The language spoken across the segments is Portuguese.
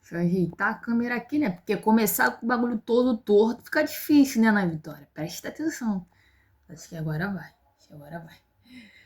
Deixa eu ajeitar a câmera aqui, né? Porque começar com o bagulho todo torto fica difícil, né, Ana Vitória? Presta atenção. Acho que agora vai. Acho que agora vai.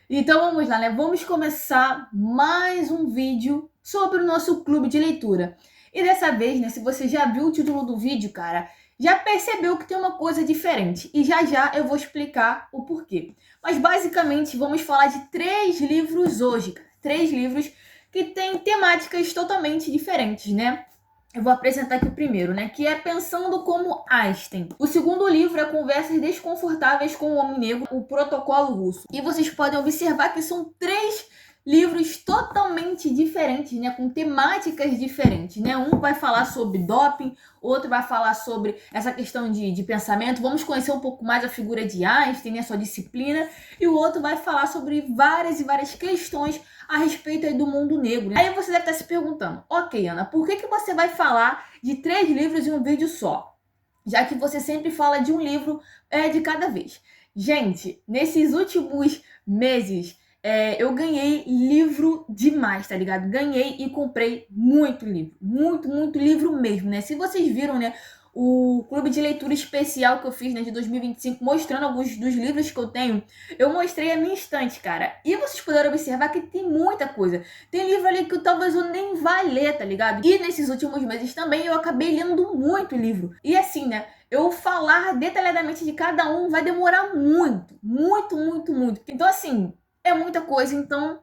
Então vamos lá, né? Vamos começar mais um vídeo sobre o nosso clube de leitura. E dessa vez, né, se você já viu o título do vídeo, cara, já percebeu que tem uma coisa diferente. E já já eu vou explicar o porquê. Mas basicamente vamos falar de 3 livros hoje, cara. 3 livros que têm temáticas totalmente diferentes, né? Eu vou apresentar aqui o primeiro, né? Que é Pensando como Einstein. O segundo livro é Conversas Desconfortáveis com o Homem Negro, o Protocolo Russo. E vocês podem observar que são 3 livros totalmente diferentes, né? Com temáticas diferentes, né? Um vai falar sobre doping, outro vai falar sobre essa questão de pensamento. Vamos conhecer um pouco mais a figura de Einstein, né? Sua disciplina. E o outro vai falar sobre várias e várias questões a respeito aí do mundo negro. Aí você deve estar se perguntando, ok, Ana, por que você vai falar de 3 livros em um vídeo só? Já que você sempre fala de um livro de cada vez. Gente, nesses últimos meses, eu ganhei livro demais, tá ligado? Ganhei e comprei muito livro. Muito livro mesmo, né? Se vocês viram, né, o clube de leitura especial que eu fiz, né, de 2025, mostrando alguns dos livros que eu tenho, eu mostrei a minha estante, cara. E vocês puderam observar que tem muita coisa. Tem livro ali que talvez eu nem vá ler, tá ligado? E nesses últimos meses também eu acabei lendo muito livro. E assim, né, eu falar detalhadamente de cada um vai demorar muito. Então, assim, é muita coisa. Então,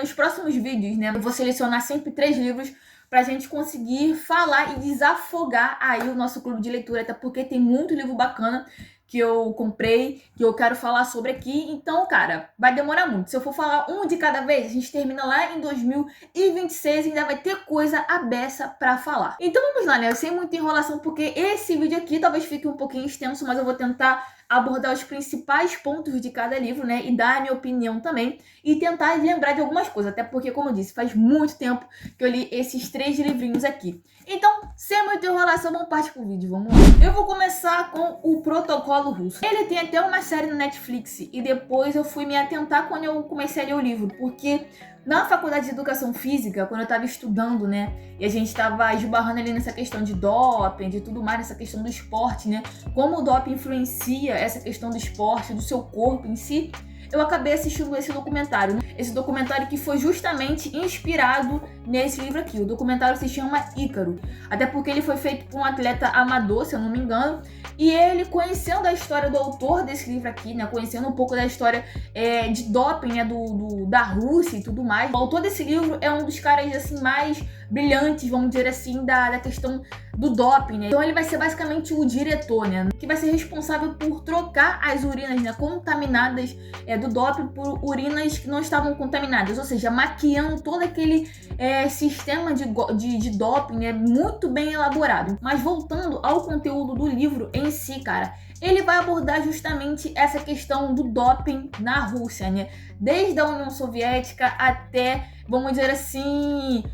nos próximos vídeos, né, eu vou selecionar sempre 3 livros pra gente conseguir falar e desafogar aí o nosso clube de leitura, até porque tem muito livro bacana que eu comprei, que eu quero falar sobre aqui. Então, cara, vai demorar muito. Se eu for falar um de cada vez, a gente termina lá em 2026 e ainda vai ter coisa à beça pra falar. Então vamos lá, né? Sem muita enrolação, porque esse vídeo aqui talvez fique um pouquinho extenso, mas eu vou tentar abordar os principais pontos de cada livro, né? E dar a minha opinião também. E tentar lembrar de algumas coisas. Até porque, como eu disse, faz muito tempo que eu li esses 3 livrinhos aqui. Então, sem muita enrolação, vamos partir pro vídeo, vamos lá. Eu vou começar com o Protocolo Russo. Ele tem até uma série no Netflix e depois eu fui me atentar quando eu comecei a ler o livro, porque na faculdade de Educação Física, quando eu tava estudando, né, e a gente tava esbarrando ali nessa questão de doping, de tudo mais, nessa questão do esporte, né, como o doping influencia essa questão do esporte, do seu corpo em si, eu acabei assistindo esse documentário. Esse documentário que foi justamente inspirado nesse livro aqui. O documentário se chama Ícaro. Até porque ele foi feito por um atleta amador, se eu não me engano. E ele, conhecendo a história do autor desse livro aqui, né, conhecendo um pouco da história de doping, né, da Rússia e tudo mais. O autor desse livro é um dos caras assim mais brilhantes, vamos dizer assim, da questão do doping, né? Então ele vai ser basicamente o diretor, né, que vai ser responsável por trocar as urinas, né, contaminadas do doping por urinas que não estavam contaminadas, ou seja, maquiando todo aquele sistema de doping, né, muito bem elaborado. Mas voltando ao conteúdo do livro em si, cara, ele vai abordar justamente essa questão do doping na Rússia, né? Desde a União Soviética até, vamos dizer assim,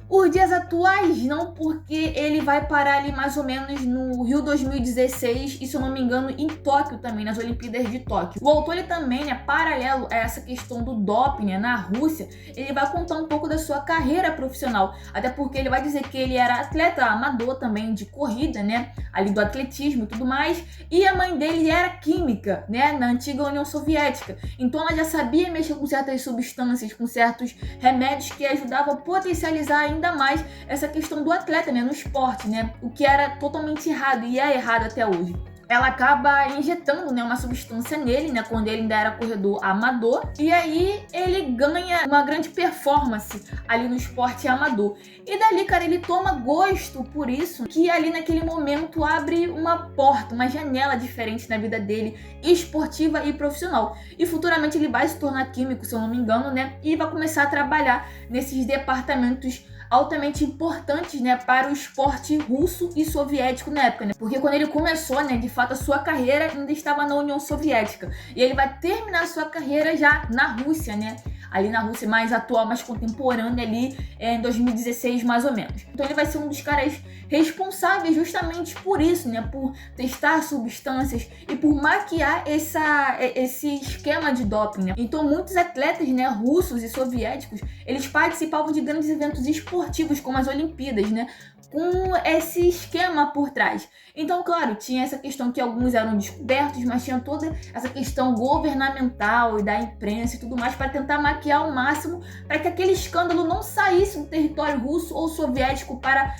os dias atuais não, porque ele vai parar ali mais ou menos no Rio 2016 e, se eu não me engano, em Tóquio também, nas Olimpíadas de Tóquio. O autor, ele também, né, paralelo a essa questão do doping, né, na Rússia, ele vai contar um pouco da sua carreira profissional, até porque ele vai dizer que ele era atleta amador também de corrida, né, ali do atletismo e tudo mais, e a mãe dele era química, né, na antiga União Soviética. Então ela já sabia mexer com certas substâncias, com certos remédios que ajudavam a potencializar ainda mais essa questão do atleta, né, no esporte, né, o que era totalmente errado e é errado até hoje. Ela acaba injetando, né, uma substância nele, né, quando ele ainda era corredor amador, e aí ele ganha uma grande performance ali no esporte amador. E dali, cara, ele toma gosto por isso, que ali naquele momento abre uma porta, uma janela diferente na vida dele, esportiva e profissional. E futuramente ele vai se tornar químico, se eu não me engano, né, e vai começar a trabalhar nesses departamentos altamente importantes, né, para o esporte russo e soviético na época, né? Porque quando ele começou, né, de fato a sua carreira ainda estava na União Soviética, e ele vai terminar a sua carreira já na Rússia, né? Ali na Rússia mais atual, mais contemporânea ali, em 2016 mais ou menos. Então ele vai ser um dos caras responsáveis justamente por isso, né? Por testar substâncias e por maquiar esse esquema de doping, né? Então muitos atletas, né, russos e soviéticos, eles participavam de grandes eventos esportivos como as Olimpíadas, né? com esse esquema por trás. Então, claro, tinha essa questão que alguns eram descobertos, mas tinha toda essa questão governamental e da imprensa e tudo mais para tentar maquiar ao máximo para que aquele escândalo não saísse do território russo ou soviético para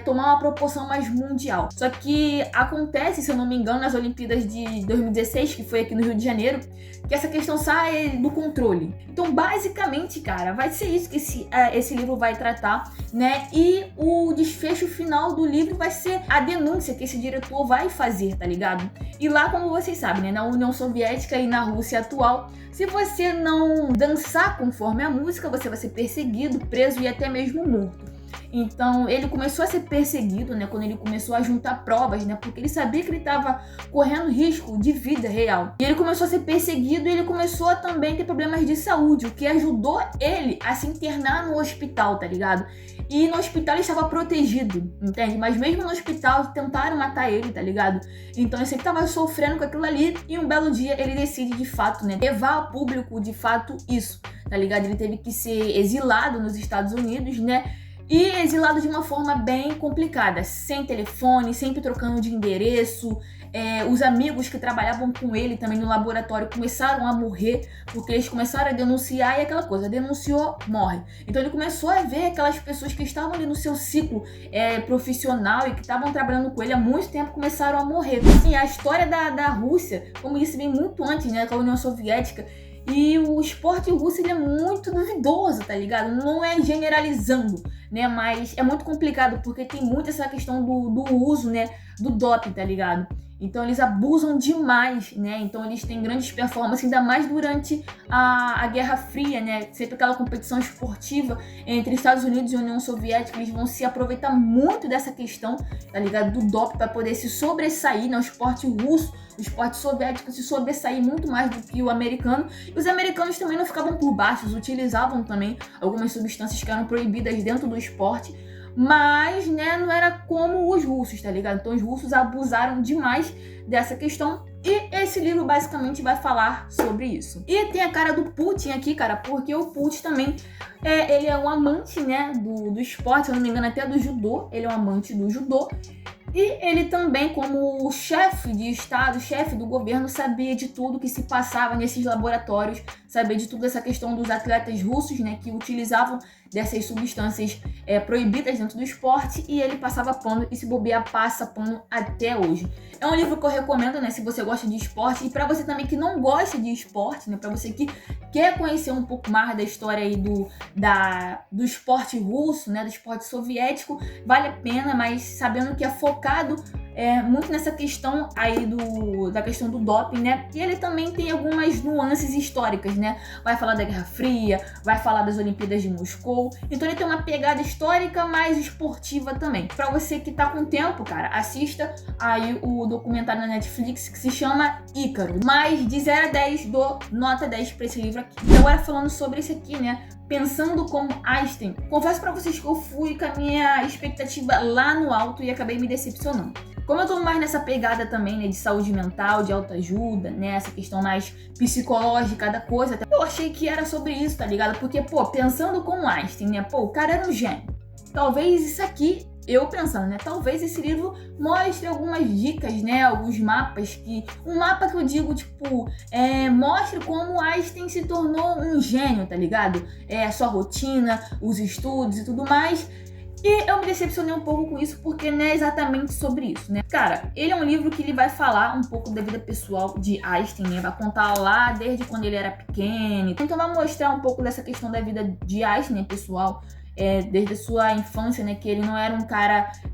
tomar uma proporção mais mundial. Só que acontece, se eu não me engano, nas Olimpíadas de 2016, que foi aqui no Rio de Janeiro, que essa questão sai do controle. Então, basicamente, cara, vai ser isso que esse livro vai tratar, né? E o desfecho final do livro vai ser a denúncia que esse diretor vai fazer, tá ligado? E lá, como vocês sabem, né, na União Soviética e na Rússia atual, se você não dançar conforme a música, você vai ser perseguido, preso e até mesmo morto. Então, ele começou a ser perseguido, né, quando ele começou a juntar provas, né, porque ele sabia que ele estava correndo risco de vida real. E ele começou a ser perseguido e ele começou a também ter problemas de saúde, o que ajudou ele a se internar no hospital, tá ligado? E no hospital ele estava protegido, entende? Mas mesmo no hospital tentaram matar ele, tá ligado? Então ele sempre estava sofrendo com aquilo ali e um belo dia ele decide de fato, né, levar ao público de fato isso, tá ligado? Ele teve que ser exilado nos Estados Unidos, né? E exilado de uma forma bem complicada, sem telefone, sempre trocando de endereço. Os amigos que trabalhavam com ele também no laboratório começaram a morrer, porque eles começaram a denunciar e aquela coisa, denunciou, morre. Então ele começou a ver aquelas pessoas que estavam ali no seu ciclo profissional e que estavam trabalhando com ele há muito tempo, começaram a morrer. Assim, a história da Rússia, como disse, vem muito antes, né, com a União Soviética. E o esporte russo ele é muito duvidoso, tá ligado? Não é generalizando, né? Mas é muito complicado porque tem muito essa questão do uso, né? Do doping, tá ligado? Então eles abusam demais, né? Então eles têm grandes performances, ainda mais durante a Guerra Fria, né? Sempre aquela competição esportiva entre Estados Unidos e União Soviética, eles vão se aproveitar muito dessa questão, tá ligado? Do doping para poder se sobressair, né? O esporte russo, o esporte soviético se sobressair muito mais do que o americano. E os americanos também não ficavam por baixo, eles utilizavam também algumas substâncias que eram proibidas dentro do esporte. Mas, né, não era como os russos, tá ligado? Então os russos abusaram demais dessa questão e esse livro basicamente vai falar sobre isso. E tem a cara do Putin aqui, cara, porque o Putin também, ele é um amante, né, do esporte, se eu não me engano até do judô, ele é um amante do judô. E ele também, como chefe de estado, chefe do governo, sabia de tudo que se passava nesses laboratórios, sabia de tudo essa questão dos atletas russos, né, que utilizavam dessas substâncias proibidas dentro do esporte, e ele passava pano, e se bobear, passa pano até hoje. É um livro que eu recomendo, né, se você gosta de esporte, e para você também que não gosta de esporte, né, para você que quer conhecer um pouco mais da história aí do esporte russo, né, do esporte soviético, vale a pena, mas sabendo que é focado muito nessa questão aí da questão do doping, né? E ele também tem algumas nuances históricas, né? Vai falar da Guerra Fria, vai falar das Olimpíadas de Moscou. Então ele tem uma pegada histórica, mais esportiva também. Pra você que tá com tempo, cara, assista aí o documentário na Netflix que se chama Ícaro. Mais de 0 a 10 dou nota 10 pra esse livro aqui. E agora falando sobre esse aqui, né? Pensando como Einstein. Confesso pra vocês que eu fui com a minha expectativa lá no alto e acabei me decepcionando. Como eu tô mais nessa pegada também, né, de saúde mental, de autoajuda, né, essa questão mais psicológica da coisa, eu achei que era sobre isso, tá ligado? Porque, pensando como Einstein, né, o cara era um gênio. Talvez isso aqui, eu pensando, né, talvez esse livro mostre algumas dicas, né, alguns mapas um mapa que eu digo, mostre como Einstein se tornou um gênio, tá ligado? A sua rotina, os estudos e tudo mais. E eu me decepcionei um pouco com isso, porque não é exatamente sobre isso, né? Cara, ele é um livro que ele vai falar um pouco da vida pessoal de Einstein, né? Vai contar lá desde quando ele era pequeno. Então vai mostrar um pouco dessa questão da vida de Einstein, né, pessoal. Desde a sua infância, né? Que ele não era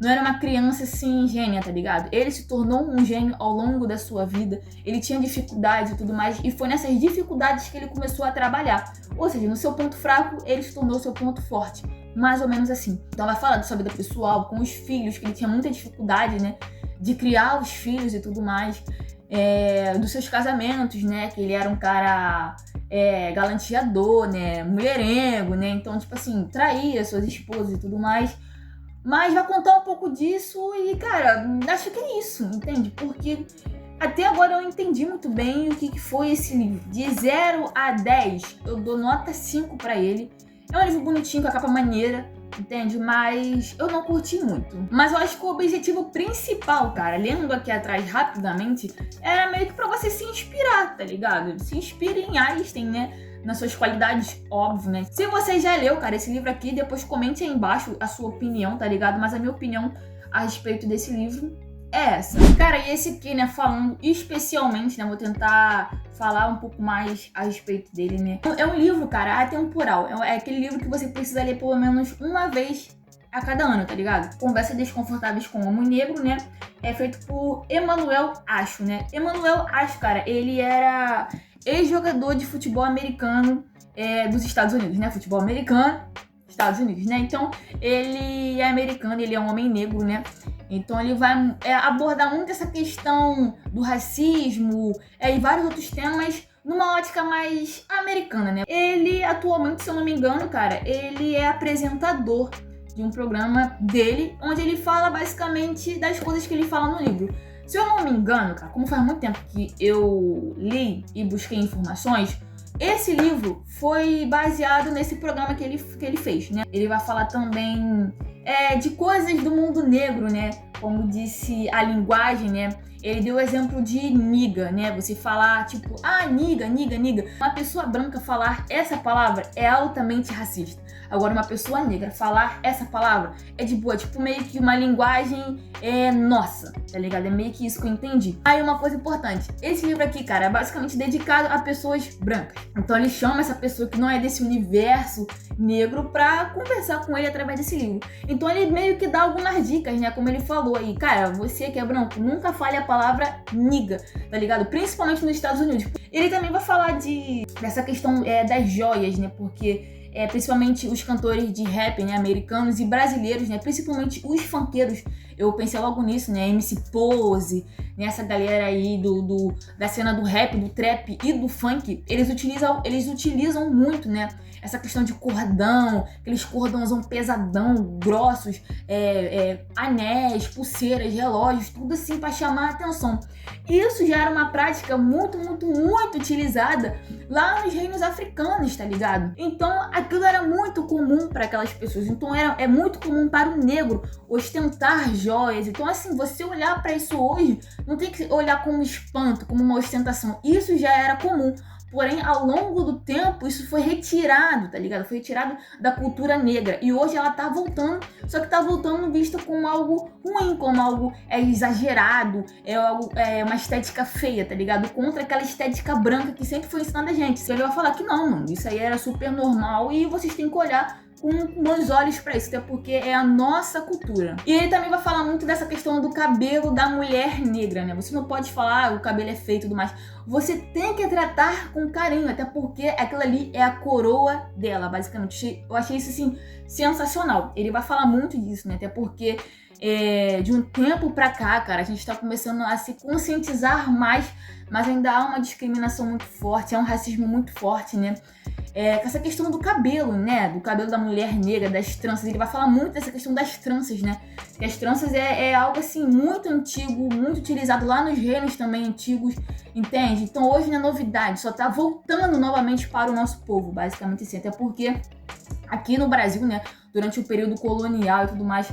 não era uma criança assim, gênia, tá ligado? Ele se tornou um gênio ao longo da sua vida. Ele tinha dificuldades e tudo mais. E foi nessas dificuldades que ele começou a trabalhar. Ou seja, no seu ponto fraco, ele se tornou seu ponto forte. Mais ou menos assim. Então vai falar da sua vida pessoal, com os filhos, que ele tinha muita dificuldade, né? De criar os filhos e tudo mais. Dos seus casamentos, né? Que ele era um cara galanteador, né? Mulherengo, né? Então, traía suas esposas e tudo mais. Mas vai contar um pouco disso e, cara, acho que é isso, entende? Porque até agora eu não entendi muito bem o que foi esse livro. De 0 a 10, eu dou nota 5 pra ele. É um livro bonitinho, com a capa maneira, entende? Mas eu não curti muito. Mas eu acho que o objetivo principal, cara, lendo aqui atrás rapidamente, era meio que pra você se inspirar, tá ligado? Se inspire em Einstein, né? Nas suas qualidades, óbvio, né? Se você já leu, cara, esse livro aqui, depois comente aí embaixo a sua opinião, tá ligado? Mas a minha opinião a respeito desse livro é essa. Cara, e esse aqui, né, falando especialmente, né, vou tentar falar um pouco mais a respeito dele, né. É um livro, cara, atemporal. É aquele livro que você precisa ler pelo menos uma vez a cada ano, tá ligado? Conversas Desconfortáveis com o Homem Negro, né, é feito por Emanuel Acho, né. Emanuel Acho, cara, ele era ex-jogador de futebol americano dos Estados Unidos, né, futebol americano, Estados Unidos, né. Então, ele é americano, ele é um homem negro, né. Então ele vai abordar muito essa questão do racismo e vários outros temas numa ótica mais americana, né? Ele atualmente, se eu não me engano, cara, ele é apresentador de um programa dele, onde ele fala basicamente das coisas que ele fala no livro. Se eu não me engano, cara, como faz muito tempo que eu li e busquei informações, esse livro foi baseado nesse programa que ele fez, né? Ele vai falar também de coisas do mundo negro, né? Como disse a linguagem, né? Ele deu o exemplo de niga, né? Você falar, tipo, niga. Uma pessoa branca falar essa palavra é altamente racista. Agora, uma pessoa negra falar essa palavra é de boa, tipo, meio que uma linguagem nossa, tá ligado? É meio que isso que eu entendi. Aí, uma coisa importante. Esse livro aqui, cara, é basicamente dedicado a pessoas brancas. Então, ele chama essa pessoa que não é desse universo negro pra conversar com ele através desse livro. Então, ele meio que dá algumas dicas, né? Como ele falou aí. Cara, você que é branco, nunca fale a palavra niga, tá ligado? Principalmente nos Estados Unidos. Ele também vai falar dessa questão das joias, né? Porque principalmente os cantores de rap, né, americanos e brasileiros, né, principalmente os funkeiros, eu pensei logo nisso, né, MC Pose, né, essa galera aí da cena do rap, do trap e do funk, eles utilizam muito, né, essa questão de cordão, aqueles cordãozão pesadão, grossos, anéis, pulseiras, relógios, tudo assim pra chamar a atenção. Isso já era uma prática muito utilizada lá nos reinos africanos, tá ligado? Então aquilo era muito comum para aquelas pessoas. Então é muito comum para o negro ostentar joias. Então assim, você olhar para isso hoje, não tem que olhar como espanto, como uma ostentação. Isso já era comum. Porém, ao longo do tempo, isso foi retirado, tá ligado? Foi retirado da cultura negra. E hoje ela tá voltando, só que tá voltando visto como algo ruim, como algo exagerado, uma estética feia, tá ligado? Contra aquela estética branca que sempre foi ensinada a gente. Ele vai falar que não, mano, isso aí era super normal e vocês têm que olhar com bons olhos pra isso, até porque é a nossa cultura. E ele também vai falar muito dessa questão do cabelo da mulher negra, né? Você não pode falar o cabelo é feio e tudo mais. Você tem que tratar com carinho, até porque aquilo ali é a coroa dela, basicamente. Eu achei isso, assim, sensacional. Ele vai falar muito disso, né? Até porque de um tempo pra cá, cara, a gente tá começando a se conscientizar mais, mas ainda há uma discriminação muito forte, há um racismo muito forte, né? Com essa questão do cabelo, né? Do cabelo da mulher negra, das tranças. Ele vai falar muito dessa questão das tranças, né? Que as tranças é algo, assim, muito antigo, muito utilizado lá nos reinos também antigos, entende? Então hoje não é novidade, só tá voltando novamente para o nosso povo, basicamente assim. Até porque aqui no Brasil, né? Durante o período colonial e tudo mais,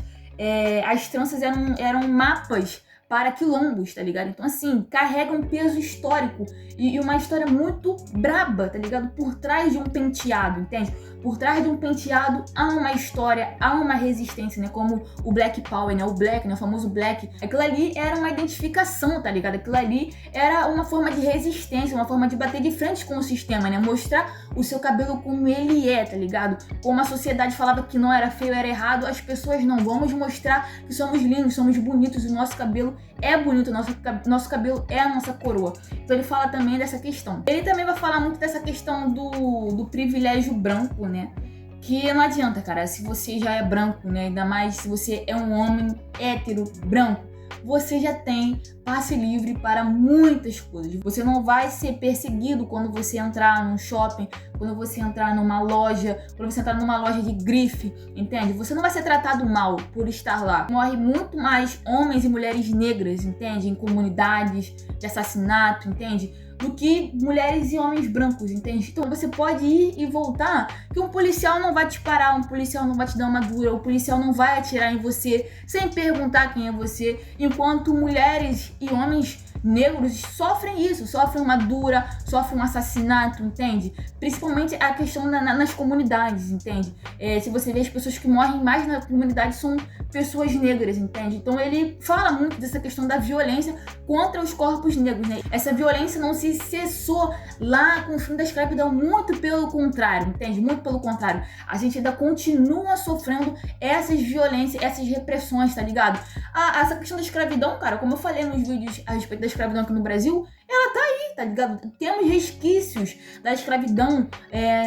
as tranças eram mapas para quilombos, tá ligado? Então, assim, carrega um peso histórico e uma história muito braba, tá ligado? Por trás de um penteado, entende? Por trás de um penteado há uma história, há uma resistência, né? Como o Black Power, né? O Black, né? O famoso Black. Aquilo ali era uma identificação, tá ligado? Aquilo ali era uma forma de resistência, uma forma de bater de frente com o sistema, né? Mostrar o seu cabelo como ele é, tá ligado? Como a sociedade falava que não era feio, era errado, as pessoas não. Vamos mostrar que somos lindos, somos bonitos, o nosso cabelo é bonito, nosso cabelo é a nossa coroa. Então ele fala também dessa questão. Ele também vai falar muito dessa questão do privilégio branco, né? Que não adianta, cara, se você já é branco, né? Ainda mais se você é um homem hétero, branco, você já tem passe livre para muitas coisas. Você não vai ser perseguido quando você entrar num shopping, quando você entrar numa loja, quando você entrar numa loja de grife, entende? Você não vai ser tratado mal por estar lá. Morre muito mais homens e mulheres negras, entende? Em comunidades de assassinato, entende? do que mulheres e homens brancos, entende? Então você pode ir e voltar, que um policial não vai te parar, um policial não vai te dar uma dura, o policial não vai atirar em você sem perguntar quem é você, enquanto mulheres e homens negros sofrem isso, sofrem uma dura, sofrem um assassinato, entende? Principalmente a questão nas comunidades, entende? Se você vê, as pessoas que morrem mais na comunidade são pessoas negras, entende? Então ele fala muito dessa questão da violência contra os corpos negros, né? Essa violência não se cessou lá com o fim da escravidão, muito pelo contrário, entende? Muito pelo contrário. A gente ainda continua sofrendo essas violências, essas repressões, tá ligado? Essa questão da escravidão, cara, como eu falei nos vídeos a respeito da escravidão aqui no Brasil, ela tá aí, tá ligado? Temos resquícios da escravidão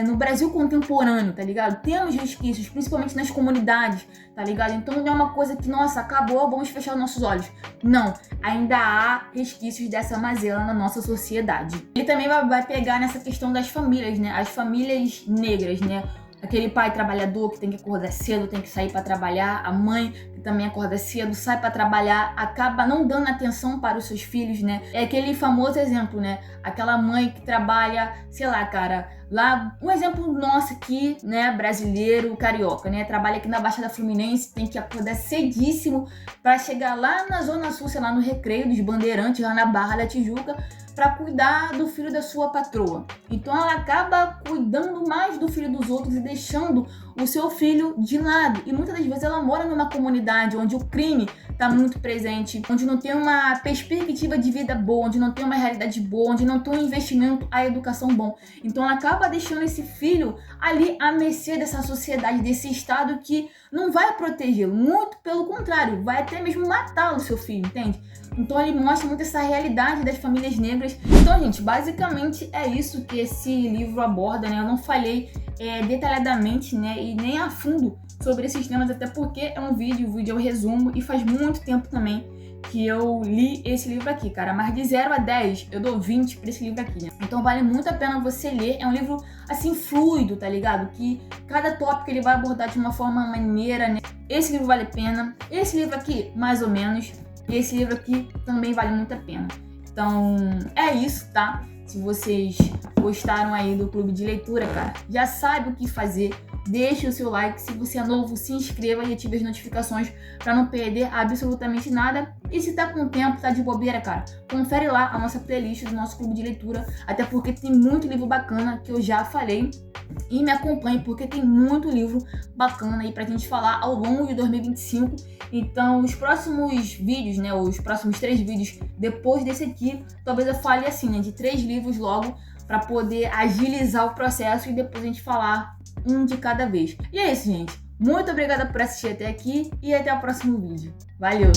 no Brasil contemporâneo, tá ligado? Temos resquícios, principalmente nas comunidades, tá ligado? Então não é uma coisa que, nossa, acabou, vamos fechar os nossos olhos. Não, ainda há resquícios dessa mazela na nossa sociedade. Ele também vai pegar nessa questão das famílias, né? As famílias negras, né? Aquele pai trabalhador que tem que acordar cedo, tem que sair para trabalhar, a mãe que também acorda cedo, sai para trabalhar, acaba não dando atenção para os seus filhos, né? É aquele famoso exemplo, né? Aquela mãe que trabalha, sei lá, cara, lá, um exemplo nosso aqui, né, brasileiro, carioca, né? Trabalha aqui na Baixada Fluminense, tem que acordar cedíssimo para chegar lá na Zona Sul, sei lá, no Recreio dos Bandeirantes, lá na Barra da Tijuca, para cuidar do filho da sua patroa. Então ela acaba cuidando mais do filho dos outros e deixando o seu filho de lado. E muitas das vezes ela mora numa comunidade onde o crime está muito presente, onde não tem uma perspectiva de vida boa, onde não tem uma realidade boa, onde não tem um investimento à educação bom. Então ela acaba deixando esse filho ali à mercê dessa sociedade, desse estado que não vai protegê-lo, muito pelo contrário, vai até mesmo matá-lo, seu filho, entende? Então ele mostra muito essa realidade das famílias negras. Então, gente, basicamente é isso que esse livro aborda, né? Eu não falei detalhadamente, né, e nem a fundo sobre esses temas, até porque é um vídeo, o vídeo é um resumo, e faz muito tempo também que eu li esse livro aqui, cara. Mas de 0 a 10, eu dou 20 pra esse livro aqui, né? Então vale muito a pena você ler. É um livro, assim, fluido, tá ligado? Que cada tópico ele vai abordar de uma forma maneira, né? Esse livro vale a pena. Esse livro aqui, mais ou menos. E esse livro aqui também vale muito a pena. Então, é isso, tá? Se vocês gostaram aí do clube de leitura, cara, já sabe o que fazer. Deixe o seu like, se você é novo, se inscreva e ative as notificações para não perder absolutamente nada. E se tá com tempo, tá de bobeira, cara, confere lá a nossa playlist do nosso clube de leitura, até porque tem muito livro bacana que eu já falei. E me acompanhe, porque tem muito livro bacana aí pra gente falar ao longo de 2025. Então, os próximos vídeos, né, os próximos 3 vídeos depois desse aqui, talvez eu fale assim, né, de 3 livros logo, pra poder agilizar o processo e depois a gente falar um de cada vez. E é isso, gente. Muito obrigada por assistir até aqui e até o próximo vídeo. Valeu!